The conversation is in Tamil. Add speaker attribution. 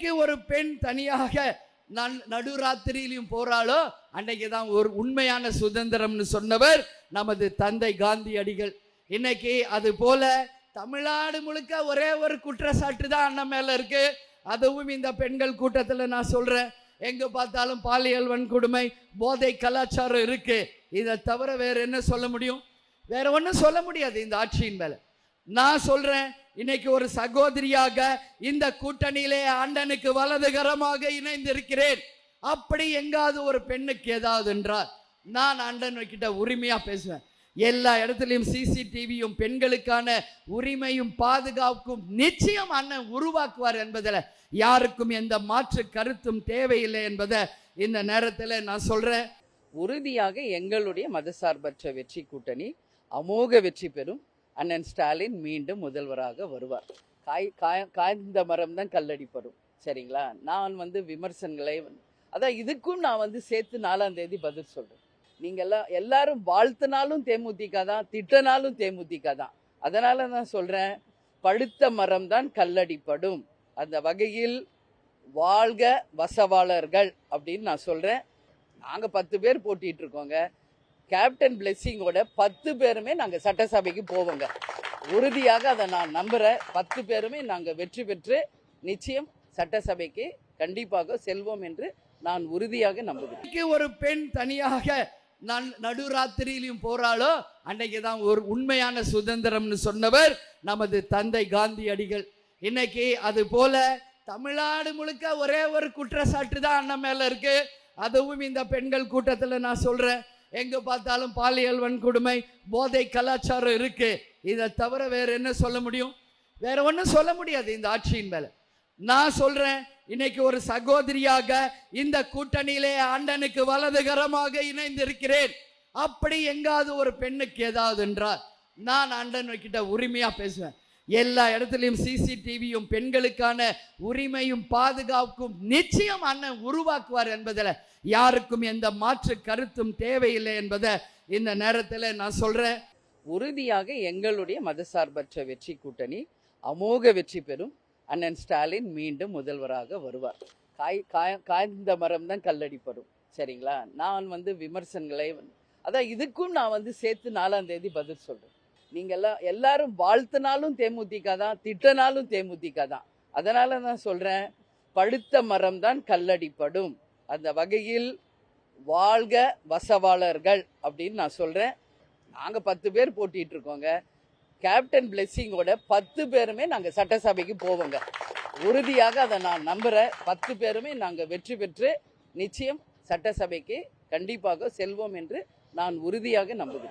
Speaker 1: என்னைக்கு ஒரு பெண் தனியாக நடுராத்திரியிலும் போறாளோ அன்னைக்கு தான் ஒரு உண்மையான சுதந்திரம்னு சொன்னவர் நமது தந்தை காந்தியடிகள். இன்னைக்கு அது போல தமிழ்நாடு முழுக்க ஒரே ஒரு குற்றச்சாட்டு தான் அண்ணன் மேல இருக்கு. அதுவும் இந்த பெண்கள் கூட்டத்தில் நான் சொல்றேன், எங்க பார்த்தாலும் பாலியல் வன்கொடுமை, போதை கலாச்சாரம் இருக்கு. இதை தவிர வேற என்ன சொல்ல முடியும்? வேற ஒன்றும் சொல்ல முடியாது இந்த ஆட்சியின் மேல. நான் சொல்றேன், இன்னைக்கு ஒரு சகோதரியாக இந்த கூட்டணியிலே அண்ணனுக்கு வலதுகரமாக இணைந்திருக்கிறேன். அப்படி எங்காவது ஒரு பெண்ணுக்கு ஏதாவது என்றால் நான் அண்ணன் கிட்ட உரிமையா பேசுவேன். எல்லா இடத்துலையும் சிசிடிவியும் பெண்களுக்கான உரிமையும் பாதுகாப்பும் நிச்சயம் அண்ணன் உருவாக்குவார் என்பதில் யாருக்கும் எந்த மாற்று கருத்தும் தேவையில்லை என்பதை இந்த நேரத்தில் நான் சொல்றேன்.
Speaker 2: உறுதியாக எங்களுடைய மதசார்பற்ற வெற்றி கூட்டணி அமோக வெற்றி பெறும். அண்ணன் ஸ்டாலின் மீண்டும் முதல்வராக வருவார். காய்ந்த மரம் தான் கல்லடிப்படும். சரிங்களா? நான் விமர்சனங்களை அதான் இதுக்கும் நான் சேர்த்து 4ஆம் தேதி பதில் சொல்றேன். நீங்க எல்லாரும் வாழ்த்தினாலும் தேமுதிக தான், திட்டினாலும் தேமுதிக தான். அதனால நான் சொல்றேன், பழுத்த மரம் தான் கல்லடிப்படும். அந்த வகையில் வாழ்க வசவாளர்கள் அப்படின்னு நான் சொல்றேன். நாங்க 10 பேர் போட்டிட்டு இருக்கோங்க. கேப்டன் பிளெஸிங்கோட 10 பேருமே நாங்க சட்டசபைக்கு போவோங்க. உறுதியாக அதை நான் நம்புறேன். 10 பேருமே நாங்க வெற்றி பெற்று நிச்சயம் சட்டசபைக்கு கண்டிப்பாக செல்வோம் என்று நான் உறுதியாக நம்புகிறேன்.
Speaker 1: ஒரு பெண் தனியாக நடுராத்திரியிலும் போறாளோ அன்னைக்கு தான் ஒரு உண்மையான சுதந்திரம்னு சொன்னவர் நமது தந்தை காந்தியடிகள். இன்னைக்கு அது போல தமிழ்நாடு முழுக்க ஒரே ஒரு குற்றச்சாட்டு தான் அண்ணன் மேல இருக்கு. அதுவும் இந்த பெண்கள் கூட்டத்தில் நான் சொல்றேன், எங்க பார்த்தாலும் பாலியல் வன்கொடுமை, போதை கலாச்சாரம் இருக்கு. இதை தவிர வேற என்ன சொல்ல முடியும்? வேற ஒன்றும் சொல்ல முடியாது இந்த ஆட்சியின் மேல. நான் சொல்றேன், இன்னைக்கு ஒரு சகோதரியாக இந்த கூட்டணியிலே அண்ணனுக்கு வலதுகரமாக இணைந்திருக்கிறேன். அப்படி எங்காவது ஒரு பெண்ணுக்கு ஏதாவது என்றால் நான் அண்ணன் கிட்ட உரிமையா பேசுவேன். எல்லா இடத்துலையும் சிசிடிவியும் பெண்களுக்கான உரிமையும் பாதுகாப்பும் நிச்சயம் அண்ணன் உருவாக்குவார் என்பதில் யாருக்கும் எந்த மாற்று கருத்தும் தேவையில்லை என்பதை இந்த நேரத்தில் நான் சொல்றேன்.
Speaker 2: உறுதியாக எங்களுடைய மதசார்பற்ற வெற்றி கூட்டணி அமோக வெற்றி பெறும். அண்ணன் ஸ்டாலின் மீண்டும் முதல்வராக வருவார். காய்ந்த மரம் தான் கல்லடிப்படும். சரிங்களா? நான் விமர்சனங்களை அதான் இதுக்கும் நான் சேர்த்து 4ஆம் தேதி பதில் சொல்றேன். நீங்க எல்லாரும் வாழ்த்தினாலும் தேமுதிக தான், திட்டினாலும் தேமுதிக தான். அதனால நான் சொல்றேன், பழுத்த மரம் தான் கல்லடிப்படும். அந்த வகையில் வாழ்க வசவாளர்கள் அப்படின்னு நான் சொல்றேன். நாங்க 10 பேர் போட்டிட்டு இருக்கோங்க. கேப்டன் பிளெஸிங்கோட 10 பேருமே நாங்க சட்டசபைக்கு போவோங்க. உறுதியாக அதை நான் நம்புறேன். 10 பேருமே நாங்க வெற்றி பெற்று நிச்சயம் சட்டசபைக்கு கண்டிப்பாக செல்வோம் என்று நான் உறுதியாக நம்புகிறேன்.